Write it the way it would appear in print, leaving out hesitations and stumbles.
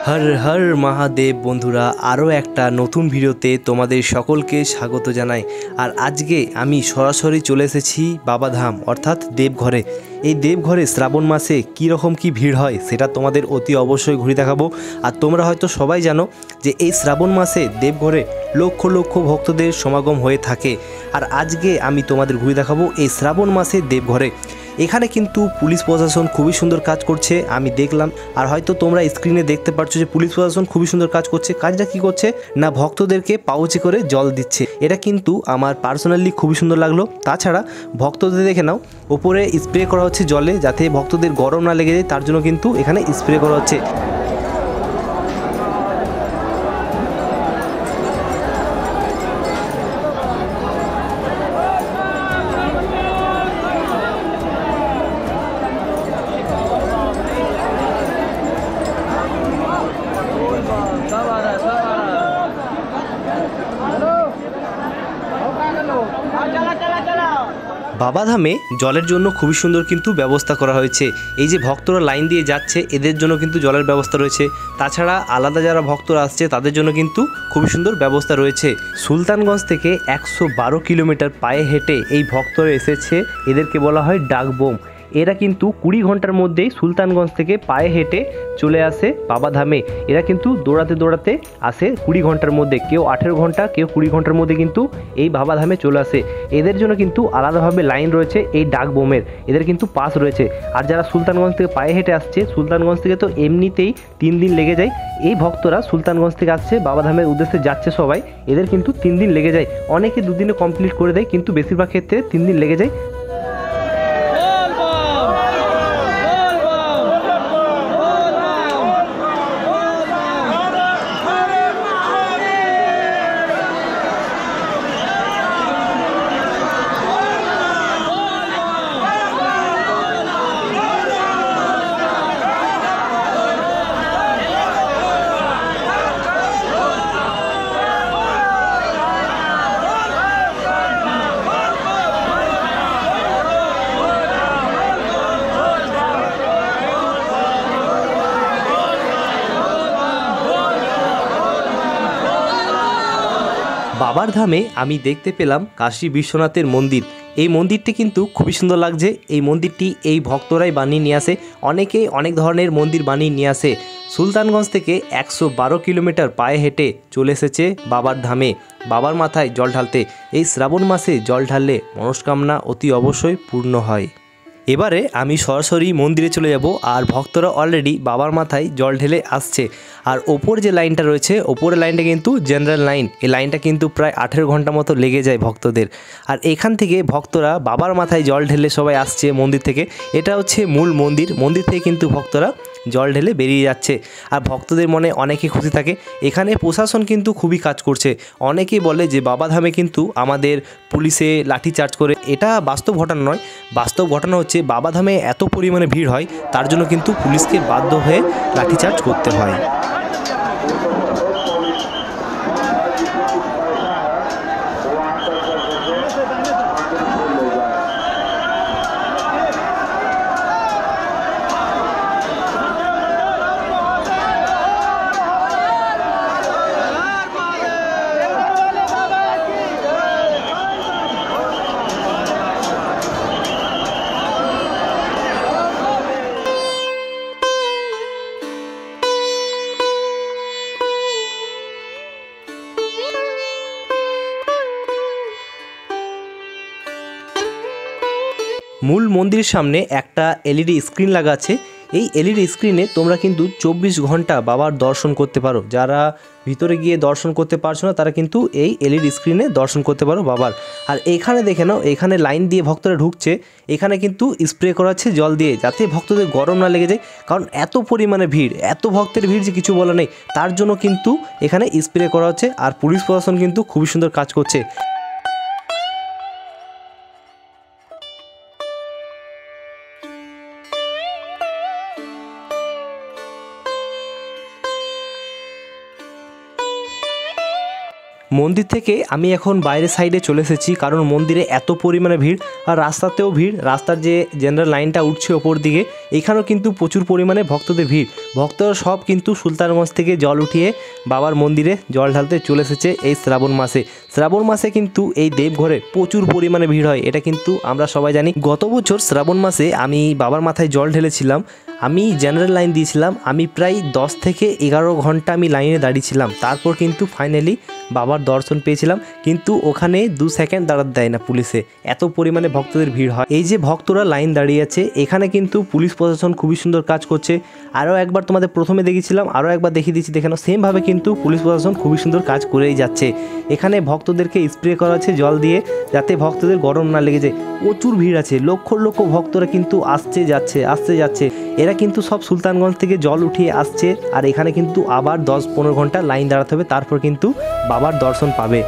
হর হর মহাদেব বন্ধুরা, আরও একটা নতুন ভিডিওতে তোমাদের সকলকে স্বাগত জানাই। আর আজকে আমি সরাসরি চলে এসেছি বাবাধাম অর্থাৎ দেবঘরে। এই দেবঘরে শ্রাবণ মাসে কী রকম কী ভিড় হয় সেটা তোমাদের অতি অবশ্যই ঘুরে দেখাবো। আর তোমরা হয়তো সবাই জানো যে এই শ্রাবণ মাসে দেবঘরে লক্ষ লক্ষ ভক্তদের সমাগম হয়ে থাকে। আর আজকে আমি তোমাদের ঘুরে দেখাবো এই শ্রাবণ মাসে দেবঘরে। এখানে কিন্তু পুলিশ প্রশাসন খুবই সুন্দর কাজ করছে, আমি দেখলাম। আর হয়তো তোমরা স্ক্রিনে দেখতে পাচ্ছ যে পুলিশ প্রশাসন খুবই সুন্দর কাজ করছে। কাজটা কি করছে না, ভক্তদেরকে পাউচে করে জল দিচ্ছে। এটা কিন্তু আমার পার্সোনালি খুবই সুন্দর লাগলো। তাছাড়া ভক্তদের দেখে নাও, ওপরে স্প্রে করা হচ্ছে জলে, যাতে ভক্তদের গরম না লেগে যায়, তার জন্য কিন্তু এখানে স্প্রে করা হচ্ছে। বাবাধামে জলের জন্য খুবই সুন্দর কিন্তু ব্যবস্থা করা হয়েছে। এই যে ভক্তরা লাইন দিয়ে যাচ্ছে, এদের জন্য কিন্তু জলের ব্যবস্থা রয়েছে। তাছাড়া আলাদা যারা ভক্তরা আসছে তাদের জন্য কিন্তু খুবই সুন্দর ব্যবস্থা রয়েছে। সুলতানগঞ্জ থেকে 112 কিলোমিটার পায়ে হেঁটে এই ভক্তরা এসেছে। এদেরকে বলা হয় ডাকবোম। এরা কিন্তু 20 ঘন্টার মধ্যেই সুলতানগঞ্জ থেকে পায়ে হেঁটে চলে আসে বাবাধামে। এরা কিন্তু দৌড়াতে দৌড়াতে আসে 20 ঘন্টার মধ্যে, কেউ 18 ঘন্টা, কেউ 20 ঘন্টার মধ্যে কিন্তু এই বাবাধামে চলে আসে। এদের জন্য কিন্তু আলাদাভাবে লাইন রয়েছে এই ডাকবোমের, এদের কিন্তু পাস রয়েছে। আর যারা সুলতানগঞ্জ থেকে পায়ে হেঁটে আসছে, সুলতানগঞ্জ থেকে তো এমনিতেই 3 দিন লেগে যায়। এই ভক্তরা সুলতানগঞ্জ থেকে আসছে, বাবাধামের উদ্দেশ্যে যাচ্ছে সবাই, এদের কিন্তু 3 দিন লেগে যায়। অনেকে 2 দিনে কমপ্লিট করে দেয়, কিন্তু বেশিরভাগ ক্ষেত্রে 3 দিন লেগে যায়। বাবার ধামে আমি দেখতে পেলাম কাশী বিশ্বনাথের মন্দির। এই মন্দিরটি কিন্তু খুবই সুন্দর লাগছে। এই মন্দিরটি এই ভক্তরাই বানিয়ে নিয়ে আসে। অনেকেই অনেক ধরনের মন্দির বানিয়ে নিয়ে আসে। সুলতানগঞ্জ থেকে 112 কিলোমিটার পায়ে হেঁটে চলে এসেছে বাবার ধামে, বাবার মাথায় জল ঢালতে। এই শ্রাবণ মাসে জল ঢাললে মনস্কামনা অতি অবশ্যই পূর্ণ হয়। এবারে আমি সরাসরি মন্দিরে চলে যাব। আর ভক্তরা অলরেডি বাবার মাথায় জল ঢেলে আসছে। আর ওপর যে লাইনটা রয়েছে, ওপরের লাইনটা কিন্তু জেনারেল লাইন। এই লাইনটা কিন্তু প্রায় 18 ঘন্টা মতো লেগে যায় ভক্তদের। আর এখান থেকে ভক্তরা বাবার মাথায় জল ঢেলে সবাই আসছে মন্দির থেকে। এটা হচ্ছে মূল মন্দির। মন্দির থেকে কিন্তু ভক্তরা জল ঢেলে বেরিয়ে যাচ্ছে। আর ভক্তদের মনে অনেকে খুশি থাকে। এখানে প্রশাসন কিন্তু খুবই কাজ করছে। অনেকেই বলে যে বাবাধামে কিন্তু আমাদের পুলিশে লাঠিচার্জ করে। এটা বাস্তব ঘটনা নয়। বাস্তব ঘটনা হচ্ছে বাবাধামে এত পরিমাণে ভিড় হয়, তার জন্য কিন্তু পুলিশকে বাধ্য হয়ে লাঠিচার্জ করতে হয়। মূল মন্দিরের সামনে একটা এলইডি স্ক্রিন লাগা আছে। এই এলইডি স্ক্রিনে তোমরা কিন্তু 24 ঘন্টা বাবার দর্শন করতে পারো। যারা ভিতরে গিয়ে দর্শন করতে পারছো না, তারা কিন্তু এই এলইডি স্ক্রিনে দর্শন করতে পারো বাবার। আর এখানে দেখে নাও, এখানে লাইন দিয়ে ভক্তরা ঢুকছে। এখানে কিন্তু স্প্রে করা হচ্ছে জল দিয়ে, যাতে ভক্তদের গরম না লেগে যায়। কারণ এত পরিমাণে ভিড়, এত ভক্তের ভিড় যে কিছু বলা নেই। তার জন্য কিন্তু এখানে স্প্রে করা হচ্ছে। আর পুলিশ প্রশাসন কিন্তু খুবই সুন্দর কাজ করছে। মন্দির থেকে আমি এখন বাইরের সাইডে চলে এসেছি, কারণ মন্দিরে এত পরিমাণে ভিড় আর রাস্তাতেও ভিড়। রাস্তার যে জেনারেল লাইনটা উঠছে ওপর দিকে, এখানেও কিন্তু প্রচুর পরিমাণে ভক্তদের ভিড়। ভক্তরা সব কিন্তু সুলতানগঞ্জ থেকে জল উঠিয়ে বাবার মন্দিরে জল ঢালতে চলে এসেছে এই শ্রাবণ মাসে। শ্রাবণ মাসে কিন্তু এই দেবঘরে প্রচুর পরিমাণে ভিড় হয়, এটা কিন্তু আমরা সবাই জানি। গত বছর শ্রাবণ মাসে আমি বাবার মাথায় জল ঢেলেছিলাম। আমি জেনারেল লাইন দিয়েছিলাম, আমি প্রায় 10 থেকে 11 ঘন্টা আমি লাইনে দাঁড়িয়েছিলাম। তারপর কিন্তু ফাইনালি বাবার দর্শন পেয়েছিলাম, কিন্তু ওখানে 2 সেকেন্ড দাঁড়াতে দেয় না পুলিশে, এত পরিমাণে ভক্তদের ভিড় হয়। এই যে ভক্তরা লাইন দাঁড়িয়ে আছে, এখানে কিন্তু পুলিশ প্রশাসন খুবই সুন্দর কাজ করছে। আরও একবার তোমাদের প্রথমে দেখিয়েছিলাম, আরও একবার দেখিয়ে দিচ্ছি, দেখানো সেমভাবে কিন্তু পুলিশ প্রশাসন খুবই সুন্দর কাজ করেই যাচ্ছে। এখানে ভক্তদেরকে স্প্রে করা আছে জল দিয়ে, যাতে ভক্তদের গরম না লেগে যায়। প্রচুর ভিড় আছে, লক্ষ লক্ষ ভক্তরা কিন্তু আসছে যাচ্ছে। এরা কিন্তু সব সুলতানগঞ্জ থেকে জল উঠিয়ে আসছে, আর এখানে কিন্তু আবার 10-15 ঘন্টা লাইন দাঁড়াতে হবে, তারপর কিন্তু বাবার দর্শন পাবে।